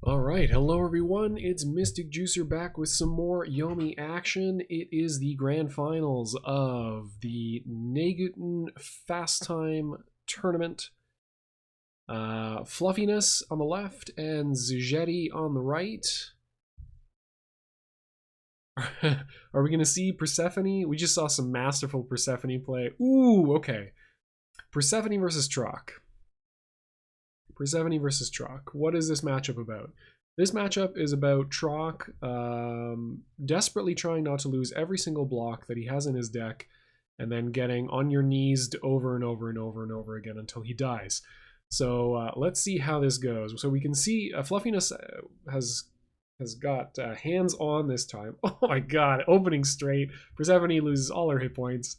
Alright, hello everyone, it's Mystic Juicer back with some more Yomi action. It is the grand finals of the neigutten Fast Time Tournament. Fluffiness on the left and Zejety on the right. Are we going to see Persephone? We just saw some masterful Persephone play. Ooh, okay. Persephone versus Trock. Persephone versus Trock. What is this matchup about? This matchup is about Trock desperately trying not to lose every single block that he has in his deck and then getting on your knees over and over and over and over again until he dies. So let's see how this goes. So we can see Fluffiness has got hands on this time. Oh my god, opening straight. Persephone loses all her hit points,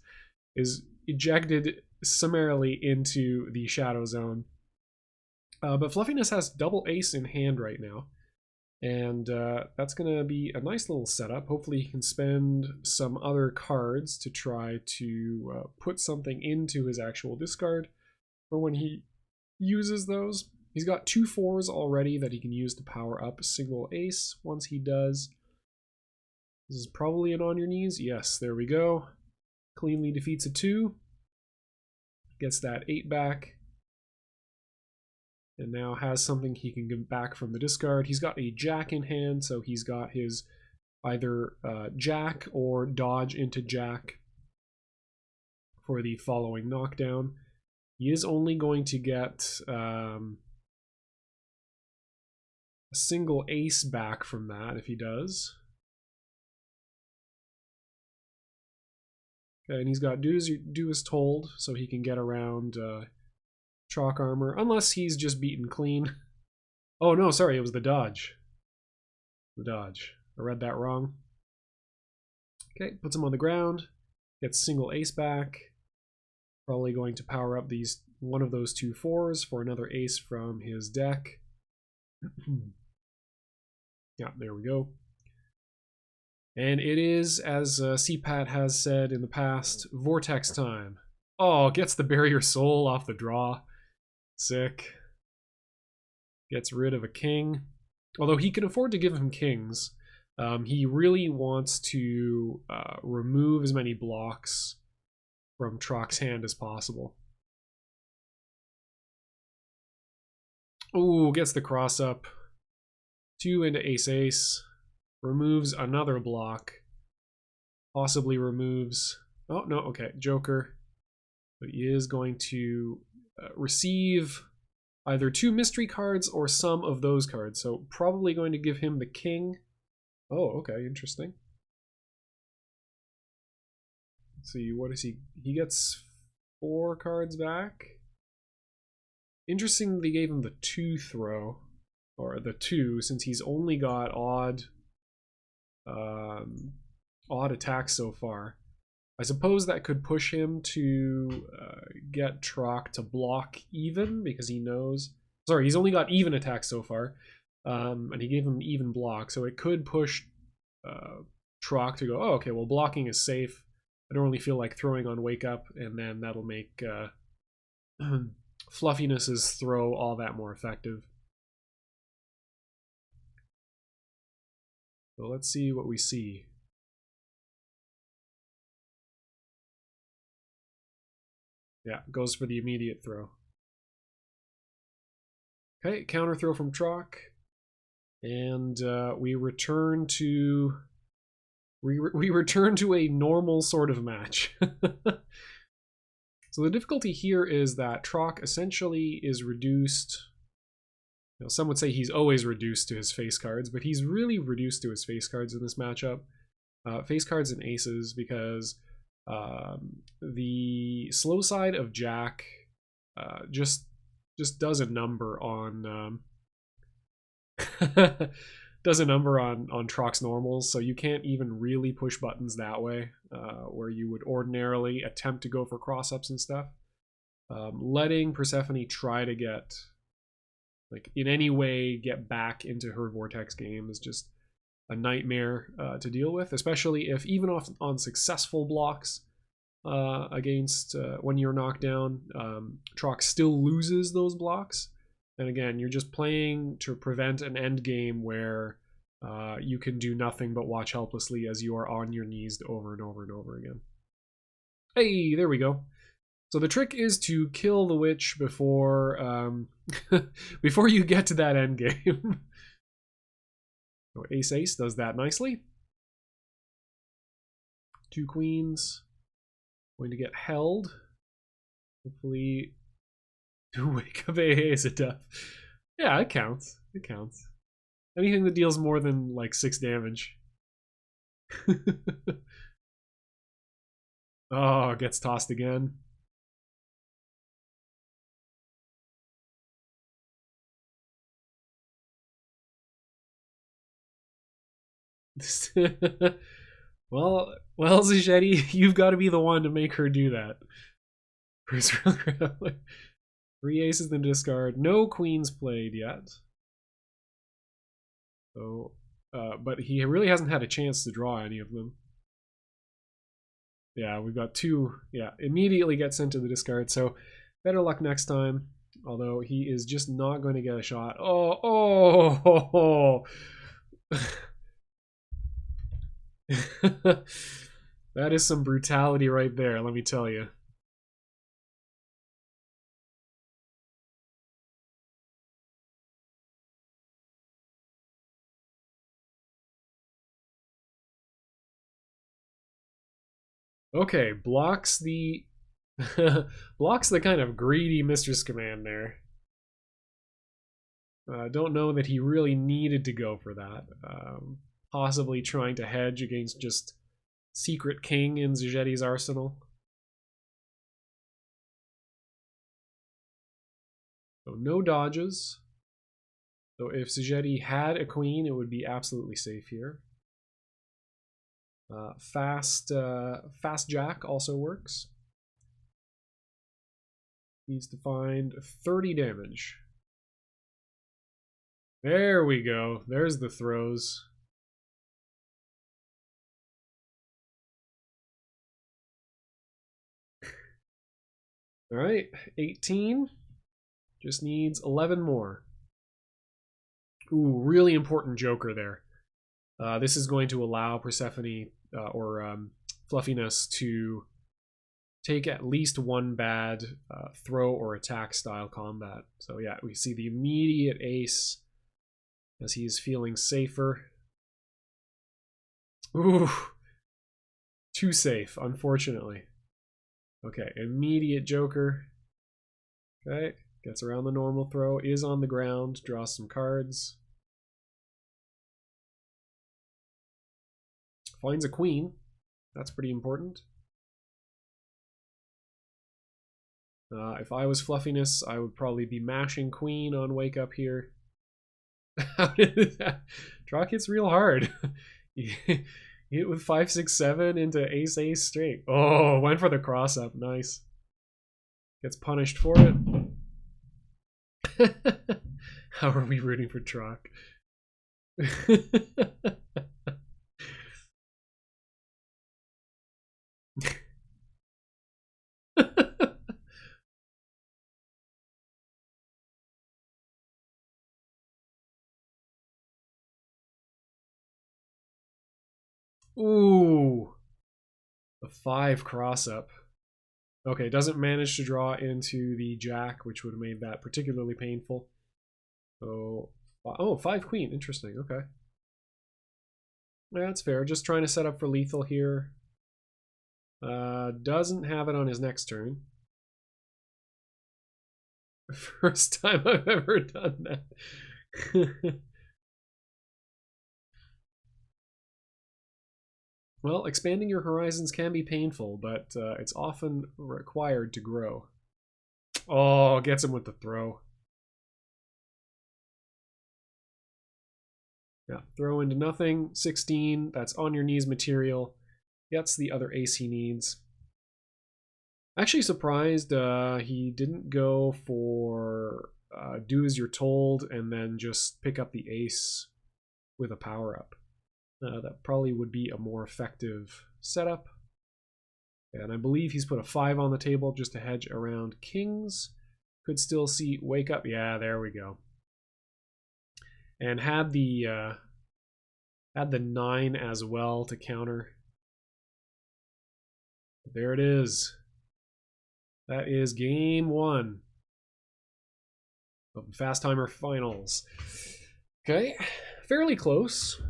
is ejected summarily into the shadow zone. But Fluffiness has double ace in hand right now, and that's going to be a nice little setup. Hopefully he can spend some other cards to try to put something into his actual discard for when he uses those. He's got 2 4s already that he can use to power up a single ace once he does. This is probably an on your knees. Yes, there we go. Cleanly defeats a 2. Gets that 8 back. And now has something he can get back from the discard. He's got a jack in hand, so he's got his either jack or dodge into jack for the following knockdown. He is only going to get a single ace back from that if he does. Okay, and he's got do as told, so he can get around Chalk armor, unless he's just beaten clean. Oh no, sorry, it was the dodge. The dodge. I read that wrong. Okay, puts him on the ground, gets single ace back. Probably going to power up these one of those 2 4s for another ace from his deck. Yeah, there we go. And it is, as CPAT has said in the past, vortex time. Oh, gets the barrier soul off the draw. Sick. Gets rid of a king. Although he can afford to give him kings. He really wants to remove as many blocks from Trock's hand as possible. Ooh, gets the cross up. 2 into ace-ace. Removes another block. Possibly removes... Oh, no, okay, Joker. But he is going to receive either 2 mystery cards or some of those cards. So probably going to give him the king. Oh, okay, interesting. Let's see, what is he? He gets 4 cards back. Interesting they gave him the 2 throw, or the 2, since he's only got odd attacks so far. I suppose that could push him to get Trock to block even, because he knows... Sorry, he's only got even attacks so far, and he gave him even block, so it could push Trock to go, oh, okay, well, blocking is safe. I don't really feel like throwing on Wake Up, and then that'll make Fluffiness's throw all that more effective. So let's see what we see. Yeah, goes for the immediate throw. Okay, counter throw from Trock. And we return to... We return to a normal sort of match. So the difficulty here is that Trock essentially is reduced... You know, some would say he's always reduced to his face cards, but he's really reduced to his face cards in this matchup. Face cards and aces, because... the slow side of Jack just does a number on does a number on Trock's normals, so you can't even really push buttons that way, where you would ordinarily attempt to go for cross-ups and stuff. Letting Persephone try to get, like, in any way get back into her vortex game is just a nightmare to deal with, especially if even on successful blocks against when you're knocked down, Trock still loses those blocks. And again, you're just playing to prevent an end game where you can do nothing but watch helplessly as you are on your knees over and over and over again. Hey, there we go. So the trick is to kill the witch before before you get to that end game. So ace does that nicely. 2 queens. Going to get held. Hopefully to wake up AA is a death. Yeah, it counts. It counts. Anything that deals more than like 6 damage. Oh, gets tossed again. well, Zejety, you've got to be the one to make her do that. 3 aces in the discard. No queens played yet. So, but he really hasn't had a chance to draw any of them. Yeah, we've got 2. Yeah, immediately get sent to the discard. So better luck next time. Although he is just not going to get a shot. Oh. That is some brutality right there, let me tell you. Okay, blocks the blocks the kind of greedy mistress command there. Don't know that he really needed to go for that. Possibly trying to hedge against just Secret King in Zejety's arsenal. So no dodges. So if Zejety had a queen, it would be absolutely safe here. Fast Jack also works. Needs to find 30 damage. There we go. There's the throws. All right, 18. Just needs 11 more. Ooh, really important joker there. This is going to allow Persephone or Fluffiness to take at least 1 bad throw or attack style combat. So yeah, we see the immediate ace as he's feeling safer. Ooh, too safe, unfortunately. Okay, immediate joker. Okay, gets around the normal throw, is on the ground, draws some cards. Finds a queen. That's pretty important. If I was Fluffiness, I would probably be mashing queen on wake up here. How did that? Draw hits real hard. Hit with 5, 6, 7 into ace straight. Oh, went for the cross up. Nice. Gets punished for it. How are we rooting for Trock? Ooh. A 5 cross up. Okay, doesn't manage to draw into the jack, which would have made that particularly painful. So, oh, 5 queen. Interesting. Okay. Yeah, that's fair. Just trying to set up for lethal here. Doesn't have it on his next turn. First time I've ever done that. Well, expanding your horizons can be painful, but it's often required to grow. Oh, gets him with the throw. Yeah, throw into nothing. 16, that's on your knees material. Gets the other ace he needs. Actually surprised he didn't go for do as you're told and then just pick up the ace with a power-up. That probably would be a more effective setup. And I believe he's put a 5 on the table just to hedge around kings. Could still see wake up. Yeah, there we go. And had the 9 as well to counter. There it is. That is game 1 of the Fast Timer Finals. Okay, fairly close.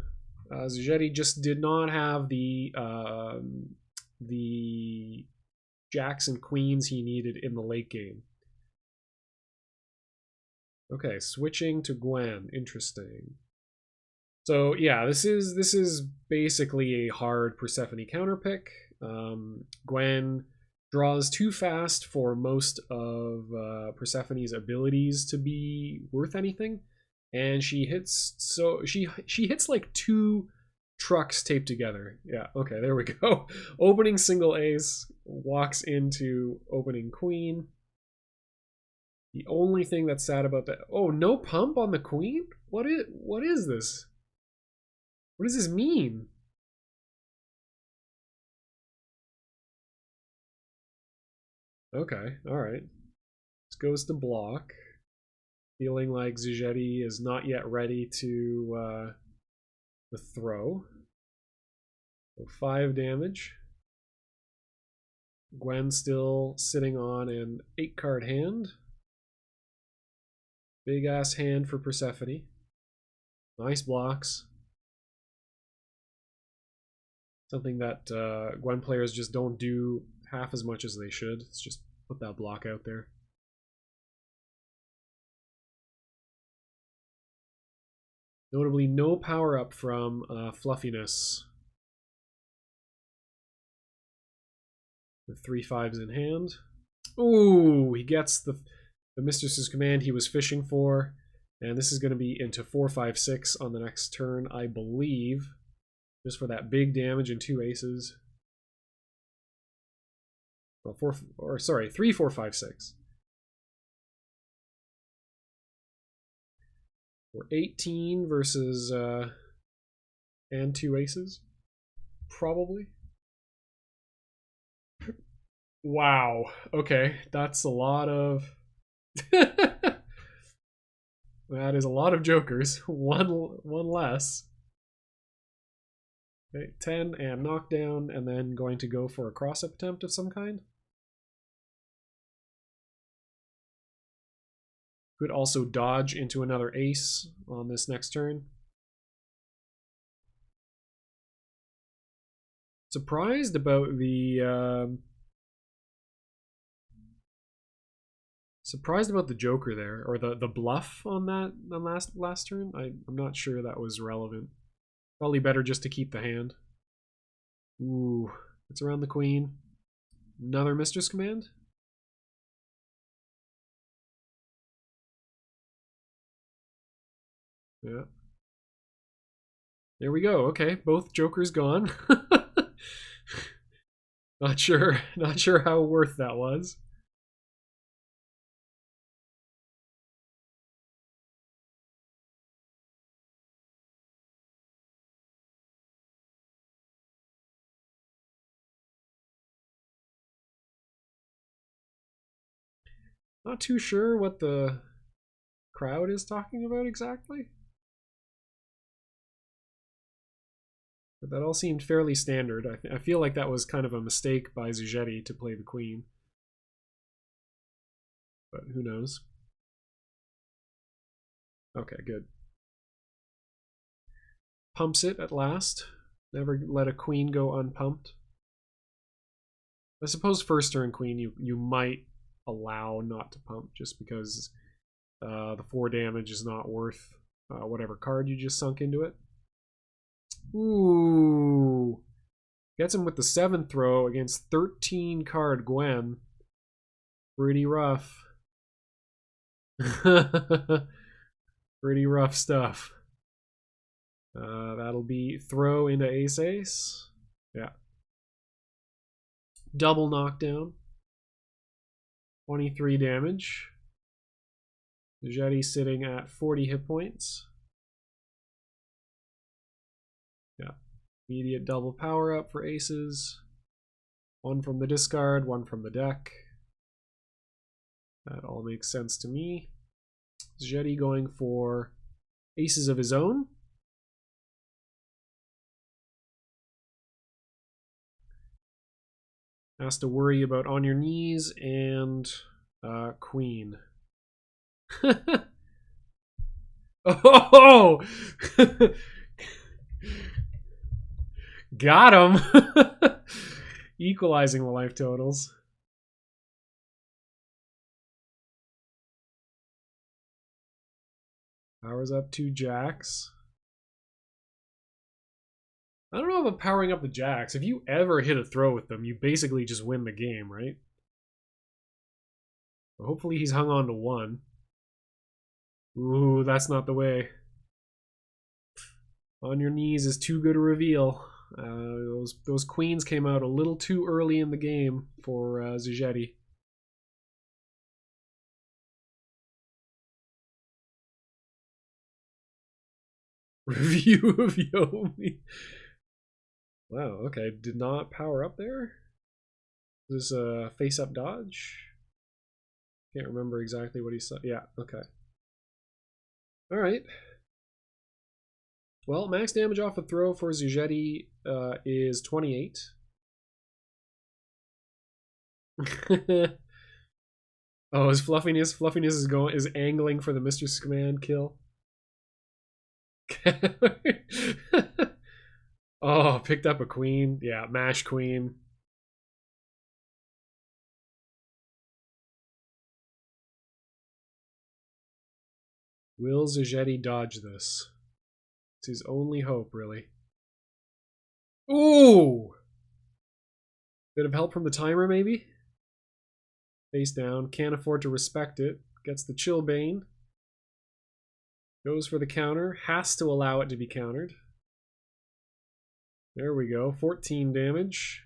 Zejety just did not have the jacks and queens he needed in the late game. Okay, switching to Gwen. Interesting. So yeah, this is basically a hard Persephone counter pick. Gwen draws too fast for most of Persephone's abilities to be worth anything, and she hits like 2 trucks taped together. Yeah, okay, there we go. Opening single ace, walks into opening queen. The only thing that's sad about that, oh, no pump on the queen? What is this? What does this mean? Okay, all right. This goes to block. Feeling like Zejety is not yet ready to throw. So 5 damage. Gwen still sitting on an 8-card hand. Big ass hand for Persephone. Nice blocks. Something that Gwen players just don't do half as much as they should. Let's just put that block out there. Notably, no power up from Fluffiness. With 3 5s in hand. Ooh, he gets the mistress's command he was fishing for. And this is going to be into 4 5 6 on the next turn, I believe. Just for that big damage and 2 aces. Well, 3 4 5 6. We're 18 versus and 2 aces, probably. Wow. Okay, that's a lot of. That is a lot of jokers. One less. Okay, 10 and knockdown, and then going to go for a cross-up attempt of some kind. Could also dodge into another ace on this next turn. Surprised about the Joker there, or the bluff on that last turn. I'm not sure that was relevant. Probably better just to keep the hand. Ooh, it's around the queen. Another mistress command. Yeah. There we go. Okay, both jokers gone. Not sure how worth that was. Not too sure what the crowd is talking about exactly. But that all seemed fairly standard. I feel like that was kind of a mistake by Zejety to play the queen. But who knows? Okay, good. Pumps it at last. Never let a queen go unpumped. I suppose first turn queen you might allow not to pump just because the 4 damage is not worth whatever card you just sunk into it. Ooh. Gets him with the 7th throw against 13 card Gwen. Pretty rough. Pretty rough stuff. That'll be throw into ace-ace. Yeah. Double knockdown. 23 damage. Zejety sitting at 40 hit points. Yeah. Immediate double power up for aces. 1 from the discard, 1 from the deck. That all makes sense to me. Zejety going for aces of his own. Has to worry about on your knees and queen. Oh! Got him! Equalizing the life totals. Powers up 2 jacks. I don't know about powering up the jacks. If you ever hit a throw with them, you basically just win the game, right? But hopefully he's hung on to 1. Ooh, that's not the way. On your knees is too good a reveal. Those queens came out a little too early in the game for Zejety. Review of Yomi. Wow, okay. Did not power up there? Is this a face-up dodge? Can't remember exactly what he said. Yeah, okay. Alright. Well, max damage off a throw for Zejety is 28. Oh, is Fluffiness? Fluffiness is angling for the mistress command kill. Oh, picked up a queen. Yeah, mash queen. Will Zejety dodge this? It's his only hope, really. Ooh! Bit of help from the timer, maybe? Face down. Can't afford to respect it. Gets the Chillbane. Goes for the counter. Has to allow it to be countered. There we go. 14 damage.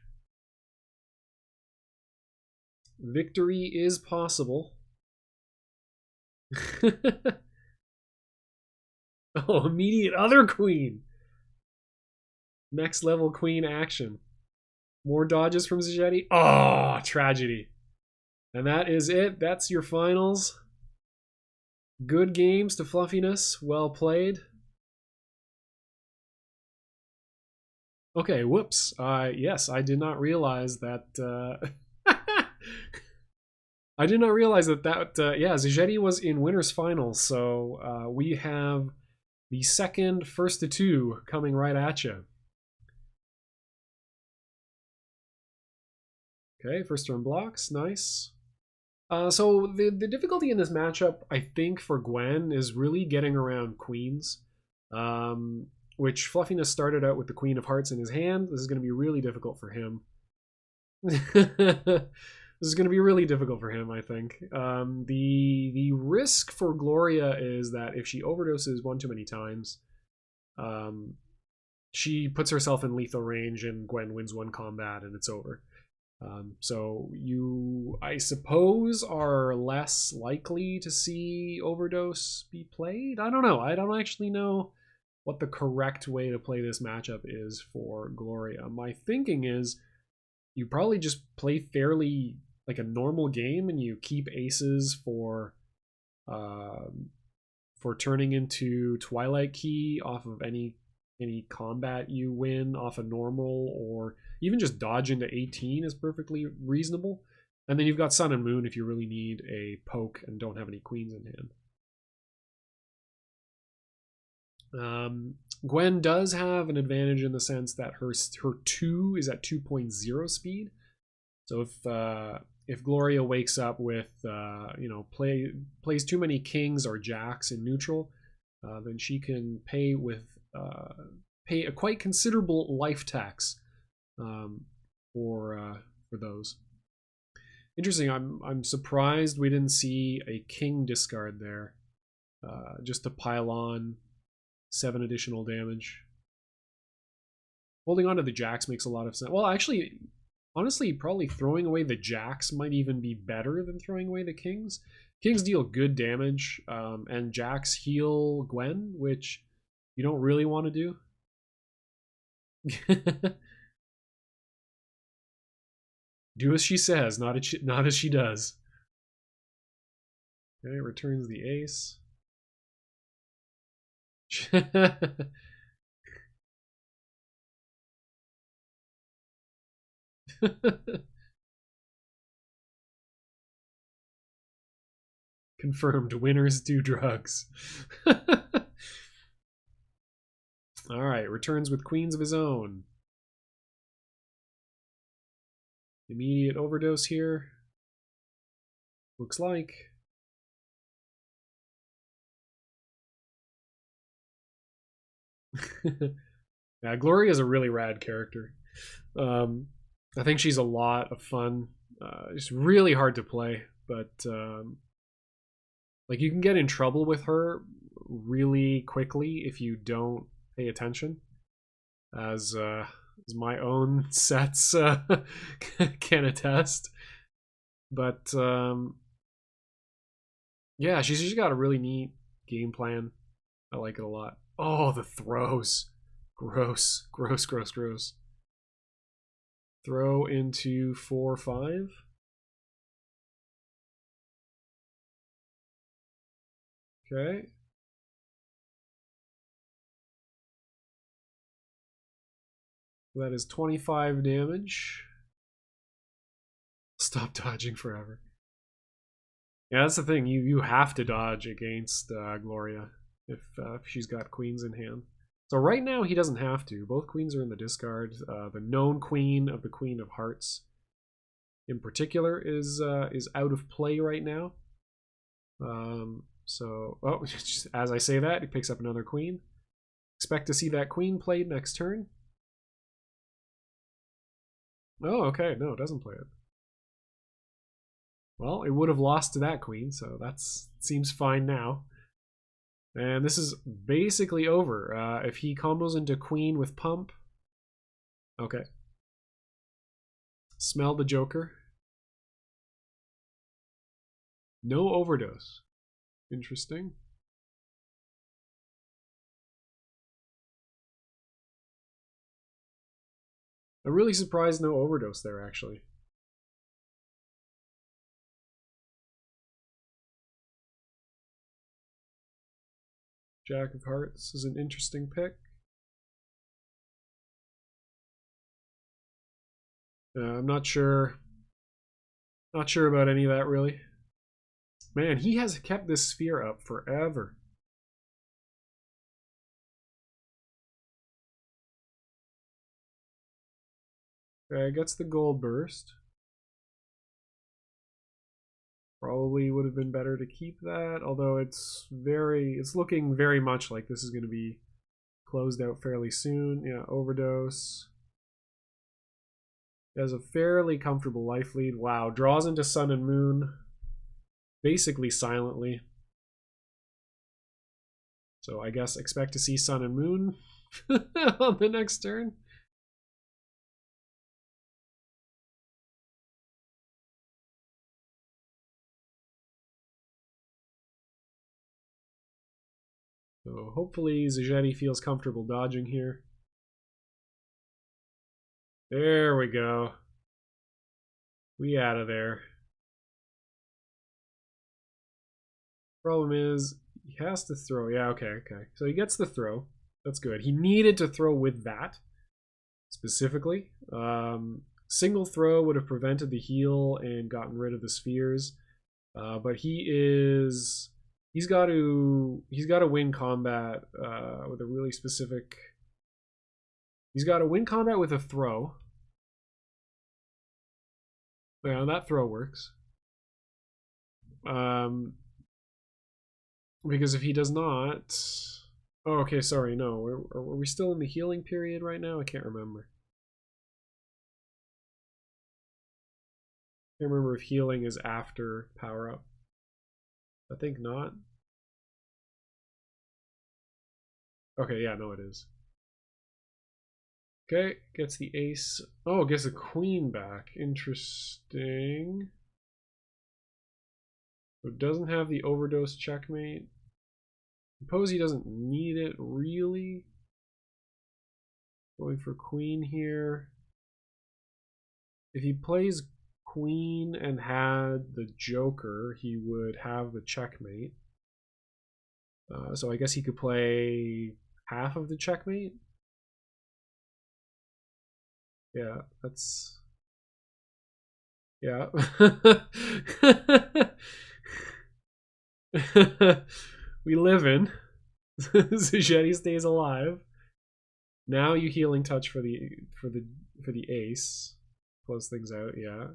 Victory is possible. Oh, immediate other queen. Next level queen action. More dodges from Zejety. Oh, tragedy. And that is it. That's your finals. Good games to Fluffiness. Well played. Okay, whoops. Yes, I did not realize that... I did not realize that yeah, Zejety was in winners finals. So we have the second first to 2 coming right at you. Okay, first turn blocks. Nice. So the difficulty in this matchup, I think, for Gwen is really getting around queens, which Fluffiness started out with the Queen of Hearts in his hand. This is going to be really difficult for him. This is going to be really difficult for him, I think. The risk for Gloria is that if she overdoses one too many times, she puts herself in lethal range and Gwen wins one combat and it's over. So you, I suppose, are less likely to see overdose be played. I don't know. I don't actually know what the correct way to play this matchup is for Gloria. My thinking is you probably just play fairly like a normal game and you keep aces for turning into Twilight Key off of any combat you win off a normal, or even just dodge into 18 is perfectly reasonable. And then you've got Sun and Moon if you really need a poke and don't have any queens in hand. Gwen does have an advantage in the sense that her 2 is at 2.0 speed. So if Gloria wakes up with plays too many kings or jacks in neutral, then she can pay a quite considerable life tax for those. Interesting. I'm surprised we didn't see a king discard there, just to pile on 7 additional damage. Holding on to the jacks makes a lot of sense. Well, actually, honestly, probably throwing away the jacks might even be better than throwing away the kings. Kings deal good damage, and jacks heal Gwen, which you don't really want to do. Do as she says, not as she does. Okay, returns the ace. Confirmed, winners do drugs. Alright, returns with queens of his own. Immediate overdose here. Looks like. Yeah, Gloria is a really rad character. I think she's a lot of fun. It's really hard to play, but like you can get in trouble with her really quickly if you don't pay attention, as my own sets can attest. But yeah, she's got a really neat game plan. I like it a lot. Oh, the throws. Gross. Gross, gross, gross. Throw into 4-5. Okay. That is 25 damage. Stop dodging forever. Yeah, that's the thing. You have to dodge against Gloria if she's got queens in hand. So right now he doesn't have to. Both queens are in the discard. The known queen of the Queen of Hearts, in particular, is out of play right now. So as I say that, he picks up another queen. Expect to see that queen played next turn. Oh, okay. No, it doesn't play it. Well, it would have lost to that queen, so that seems fine now. And this is basically over. If he combos into queen with pump... Okay. Smell the Joker. No overdose. Interesting. I'm really surprised no overdose there, actually. Jack of Hearts is an interesting pick. I'm not sure. Not sure about any of that, really. Man, he has kept this sphere up forever. Okay, gets the gold burst. Probably would have been better to keep that, although it's looking very much like this is going to be closed out fairly soon. Yeah, overdose. He has a fairly comfortable life lead. Wow, draws into Sun and Moon basically silently. So I guess expect to see Sun and Moon on the next turn. So hopefully Zejety feels comfortable dodging here. There we go. We out of there. Problem is, he has to throw. Yeah, okay. So he gets the throw. That's good. He needed to throw with that, specifically. Single throw would have prevented the heal and gotten rid of the spheres. But he's got to win combat with a really specific. He's got to win combat with a throw. Yeah, that throw works. Because if he does not... Oh, okay, sorry, no. Are we still in the healing period right now? I can't remember. I can't remember if healing is after power up. I think not. Okay, yeah, no, it is. Okay, gets the ace. Oh, gets a queen back. Interesting. So it doesn't have the overdose checkmate. Suppose he doesn't need it, really. Going for queen here. If he plays queen and had the joker, he would have the checkmate. So I guess he could play half of the checkmate. Yeah, that's... Yeah. We live in. Zejety stays alive. Now you healing touch for the ace. Close things out, yeah.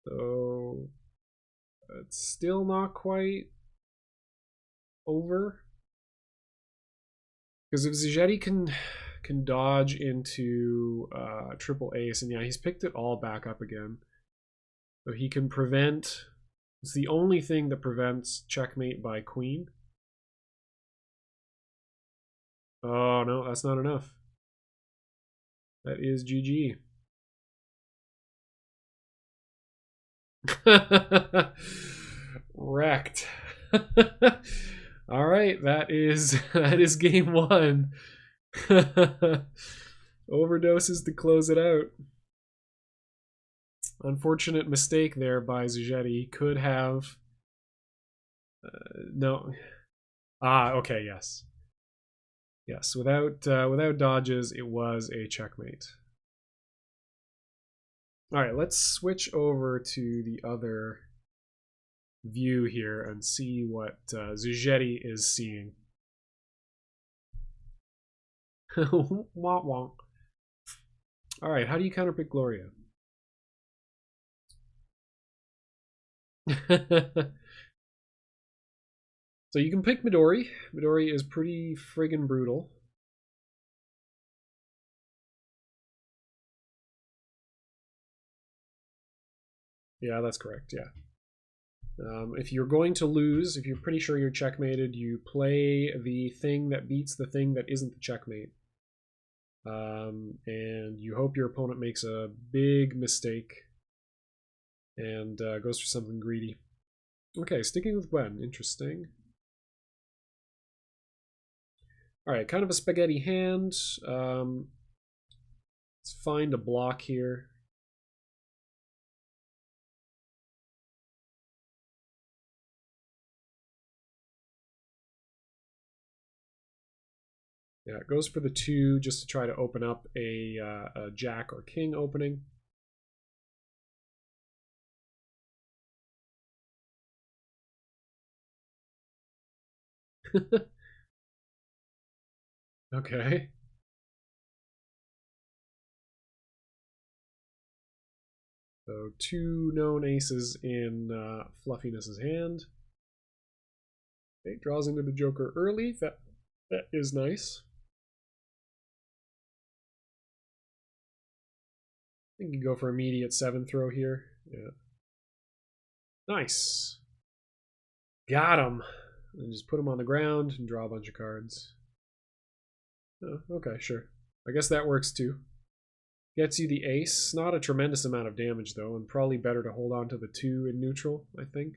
So it's still not quite over. Because if Zejety can dodge into triple ace, and yeah, he's picked it all back up again. So he can prevent... It's the only thing that prevents checkmate by queen. Oh, no, that's not enough. That is GG. Wrecked. All right, that is game one. Overdoses to close it out. Unfortunate mistake there by Zejety. Could have... no. Okay, yes. Yes, without dodges, it was a checkmate. All right, let's switch over to the other view here and see what Zejety is seeing. Wonk wonk. All right, how do you counterpick Gloria? So you can pick Midori. Midori is pretty friggin' brutal. Yeah, that's correct, yeah. If you're going to lose, if you're pretty sure you're checkmated, you play the thing that beats the thing that isn't the checkmate. And you hope your opponent makes a big mistake and goes for something greedy. Okay, sticking with Gwen, interesting. Alright, kind of a spaghetti hand. Let's find a block here. Yeah, it goes for the 2 just to try to open up a jack or king opening. Okay. So 2 known aces in Fluffiness's hand. Okay, draws into the joker early. That is nice. I think you go for immediate 7 throw here. Yeah. Nice. Got him. And just put him on the ground and draw a bunch of cards. Oh, okay, sure. I guess that works too. Gets you the ace. Not a tremendous amount of damage though, and probably better to hold on to the 2 in neutral, I think.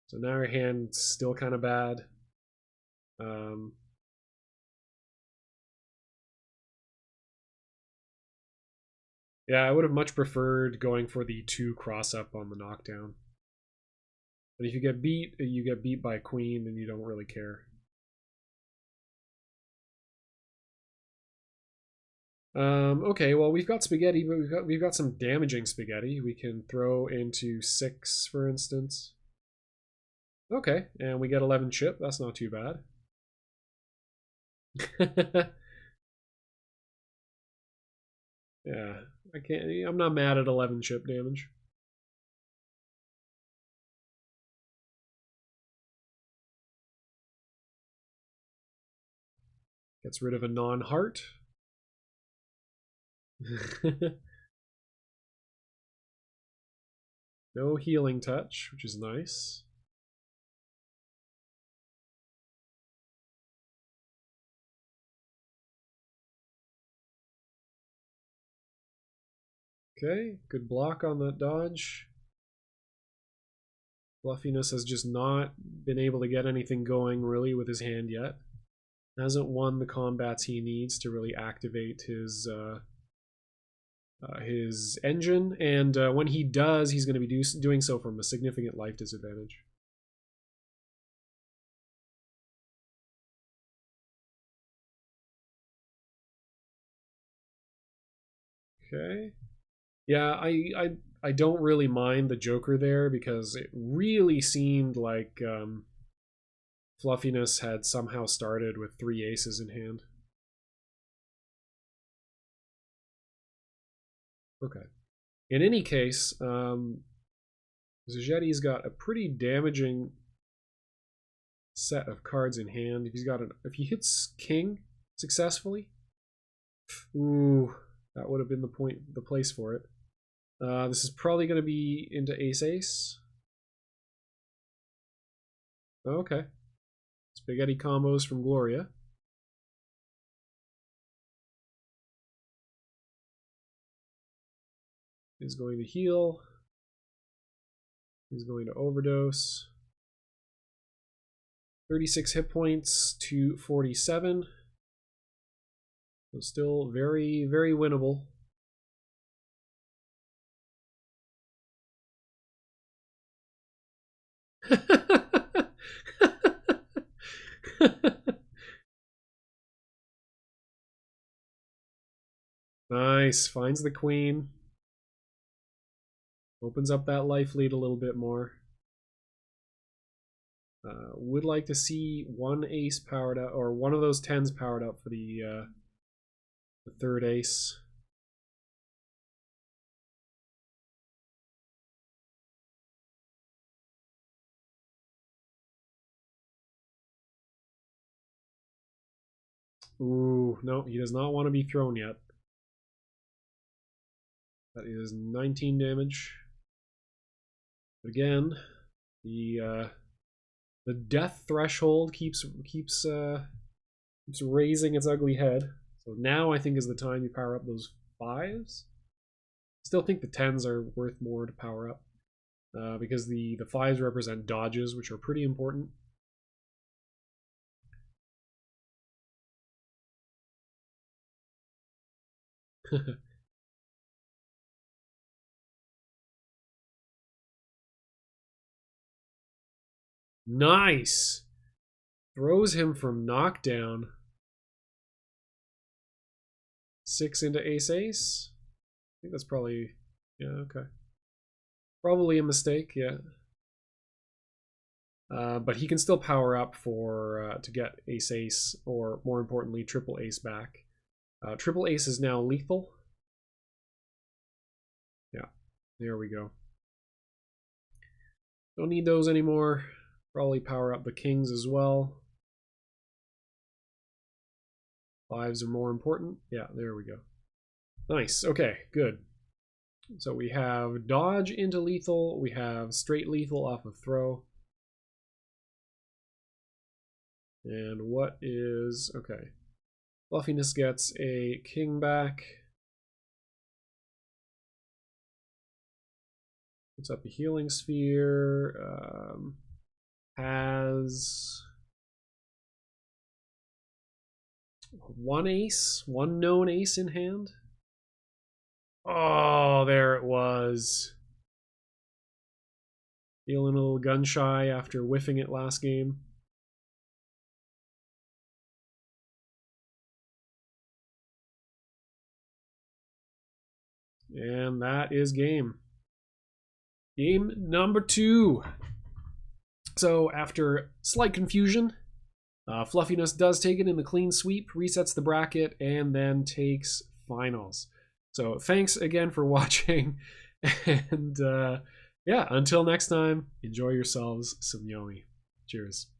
So now your hand's still kind of bad. Yeah, I would have much preferred going for the 2 cross up on the knockdown. But if you get beat by a queen, then you don't really care. Okay, well we've got spaghetti, but we've got some damaging spaghetti. We can throw into 6, for instance. Okay, and we get 11 chip. That's not too bad. Yeah, I'm not mad at 11 chip damage. Gets rid of a non-heart. No healing touch, which is nice. Okay, good block on that dodge. Fluffiness has just not been able to get anything going really with his hand yet. Hasn't won the combats he needs to really activate his engine, and when he does, he's going to be doing so from a significant life disadvantage. Okay. Yeah, I don't really mind the Joker there because it really seemed like Fluffiness had somehow started with 3 aces in hand. Okay. In any case, Zejety's got a pretty damaging set of cards in hand. If he hits king successfully, ooh, that would have been the place for it. This is probably going to be into ace-ace. Okay. Spaghetti combos from Gloria. He's going to heal. He's going to overdose. 36 hit points to 47. So still very, very winnable. Nice. Finds the queen. Opens up that life lead a little bit more. Would like to see one ace powered up, or one of those 10s powered up for the third ace. Ooh, no, he does not want to be thrown yet. That is 19 damage. But again, the death threshold keeps raising its ugly head. So now I think is the time you power up those 5s. Still think the 10s are worth more to power up because the 5s represent dodges, which are pretty important. Nice! Throws him from knockdown. 6 into ace-ace. I think that's probably... yeah, okay. Probably a mistake, yeah. But he can still power up for to get ace-ace, or more importantly, triple ace back. Triple ace is now lethal. Yeah, there we go. Don't need those anymore. Probably power up the kings as well. 5s are more important. Yeah, there we go. Nice. Okay, good. So we have dodge into lethal. We have straight lethal off of throw. And what is... okay. Fluffiness gets a king back. Puts up a healing sphere. Has... one ace, one known ace in hand. Oh, there it was. Feeling a little gun shy after whiffing it last game. And that is game. Game number 2. So after slight confusion, Fluffiness does take it in the clean sweep, resets the bracket, and then takes finals. So thanks again for watching, and yeah, until next time, enjoy yourselves some Yomi. Cheers.